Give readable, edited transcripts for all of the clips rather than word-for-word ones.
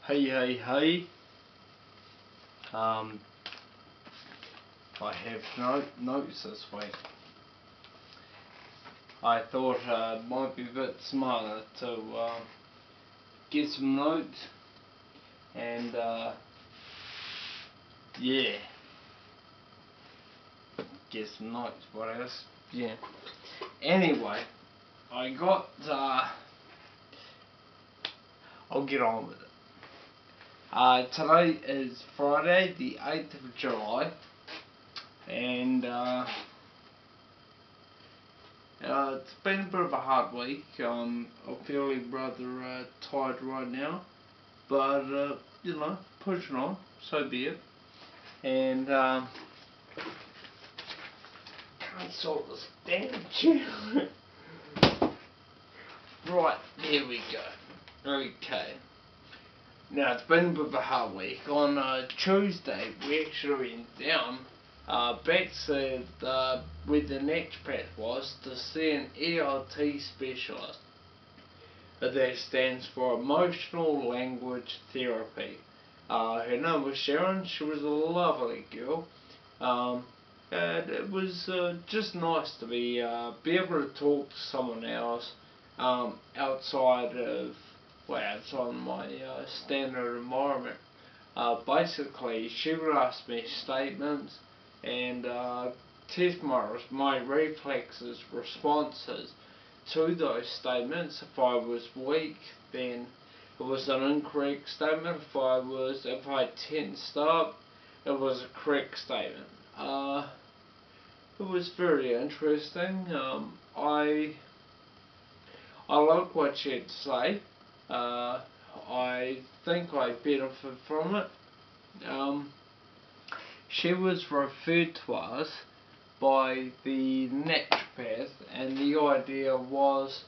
Hey. I have no notes this week. I thought it might be a bit smarter to get some notes and yeah, get some notes. What else? Yeah. Anyway, I got. I'll get on with it. Today is Friday, the 8th of July, and it's been a bit of a hard week. I'm feeling rather tired right now, but you know, pushing on, so be it. And can't sort this damn chair. Right, there we go. Okay. Now, it's been a bit of a hard week. On Tuesday, we actually went down back to where the naturopath was to see an ELT specialist. That stands for Emotional Language Therapy. Her name was Sharon. She was a lovely girl. And it was just nice to be able to talk to someone else outside of my standard environment. Basically, she would ask me statements and test my reflexes, responses to those statements. If I was weak, then it was an incorrect statement. If I tensed up, it was a correct statement. It was very interesting. I like what she had to say. I think I benefit from it. She was referred to us by the naturopath, and the idea was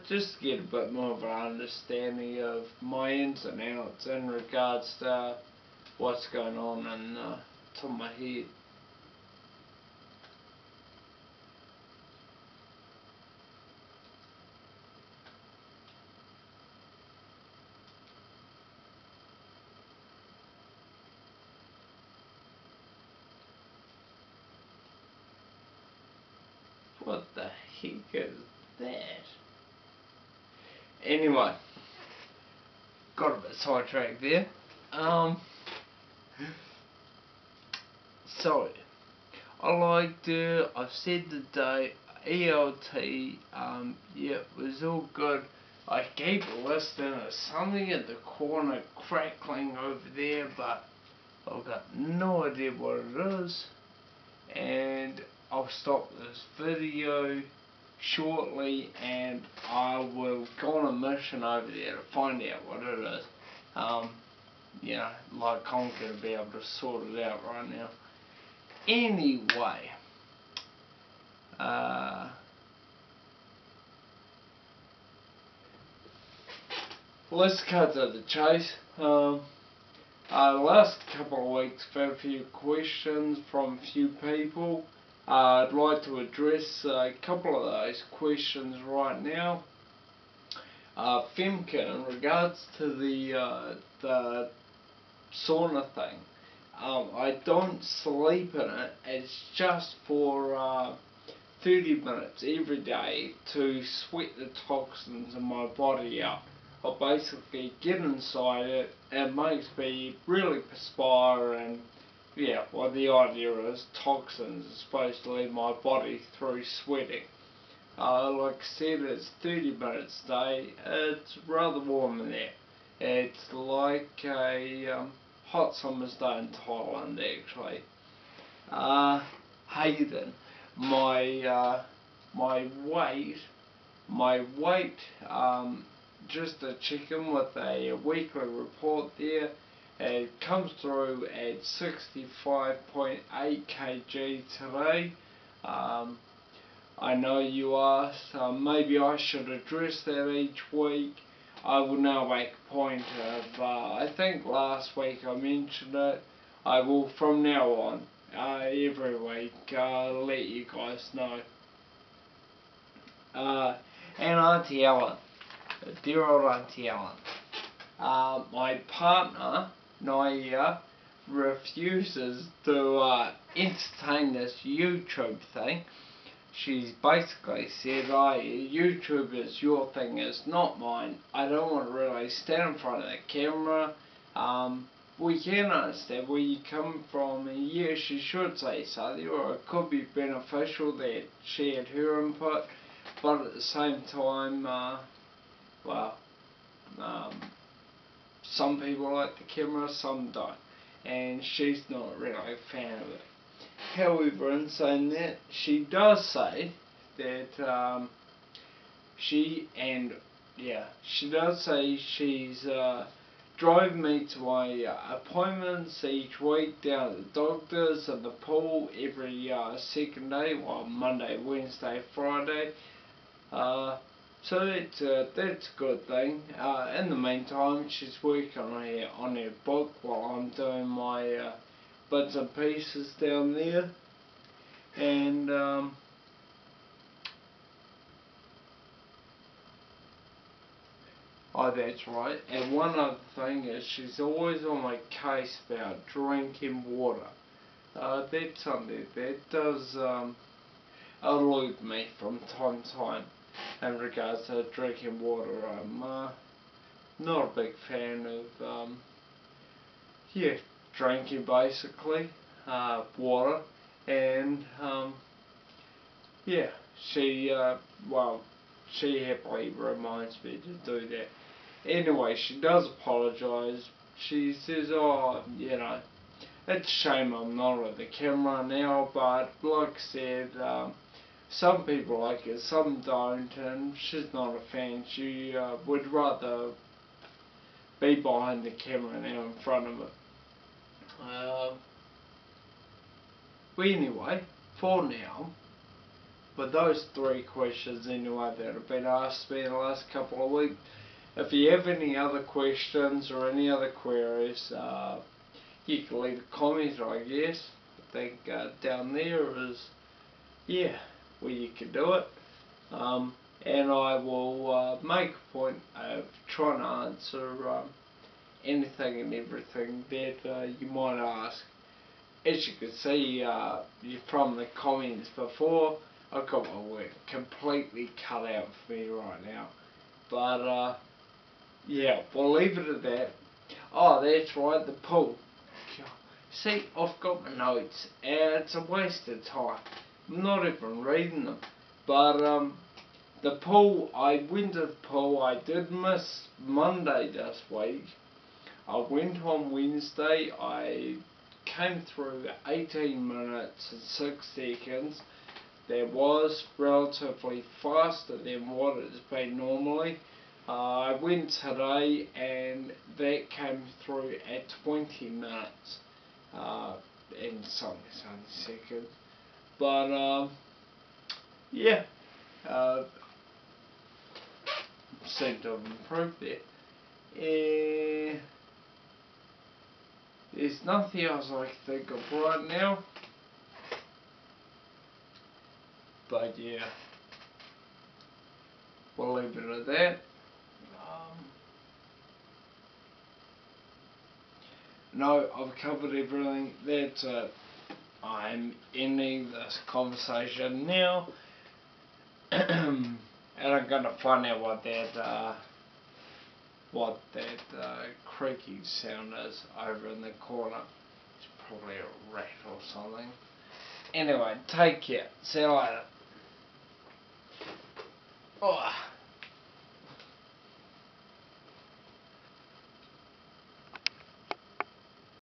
just to get a bit more of an understanding of my ins and outs in regards to what's going on in top of my head. What the heck is that? Anyway, got a bit sidetracked there. So, I've said today, ELT, yeah, it was all good. I keep listening to something in the corner crackling over there, but I've got no idea what it is. And I'll stop this video shortly and I will go on a mission over there to find out what it is. Yeah, like I'm going to be able to sort it out right now. Anyway, let's cut to the chase. The last couple of weeks I've had a few questions from a few people. I'd like to address a couple of those questions right now. Femke, in regards to the sauna thing, I don't sleep in it. It's just for 30 minutes every day to sweat the toxins in my body out. I basically get inside it. It makes me really perspire, and yeah, well, the idea is toxins are supposed to leave my body through sweating. Like I said, it's 30 minutes a day. It's rather warm in there. It's like a hot summer's day in Thailand, actually. Hayden, my weight, just to check in with a weekly report there, it comes through at 65.8 kg today. I know you asked, maybe I should address that each week. I will now make a point of, I think last week I mentioned it. I will from now on, every week, let you guys know. And Auntie Ellen, dear old Auntie Ellen, my partner, Naia, refuses to entertain this YouTube thing. She's basically said, YouTube is your thing, it's not mine. I don't want to really stand in front of the camera. We can understand where you come from, and yeah, she should say something, or it could be beneficial that she had her input, but at the same time, some people like the camera, some don't, and she's not really a fan of it. However, in saying that, she does say that she does say she's driving me to my appointments each week down at the doctor's and the pool every second day, Monday, Wednesday, Friday. So that's a good thing. In the meantime, she's working on her book while I'm doing my bits and pieces down there. And oh, that's right. And one other thing is she's always on my case about drinking water. That's something that does elude me from time to time in regards to drinking water. I'm not a big fan of drinking basically water, and she she happily reminds me to do that. Anyway, she does apologise. She says, it's a shame I'm not at the camera now, but like I said, some people like it, some don't, and she's not a fan. She would rather be behind the camera now in front of it. But anyway, for now, with those 3 questions anyway that have been asked me in the last couple of weeks, if you have any other questions or any other queries, you can leave a comment, I guess. I think down there is, where you can do it. And I will make a point of trying to answer anything and everything that you might ask. As you can see from the comments before, I've got my work completely cut out for me right now. But we'll leave it at that. Oh, that's right, the pool. See, I've got my notes, and it's a waste of time. I'm not even reading them. But the pool, I went to the pool. I did miss Monday this week. I went on Wednesday. I came through 18 minutes and 6 seconds. That was relatively faster than what it's been normally. I went today and that came through at 20 minutes and some seconds. But seem to have improved there. There's nothing else I can think of right now. But we'll leave it at that. No, I've covered everything. That's it. I'm ending this conversation now. And I'm going to find out what that creaking sound is over in the corner. It's probably a rat or something. Anyway, take care. See you later.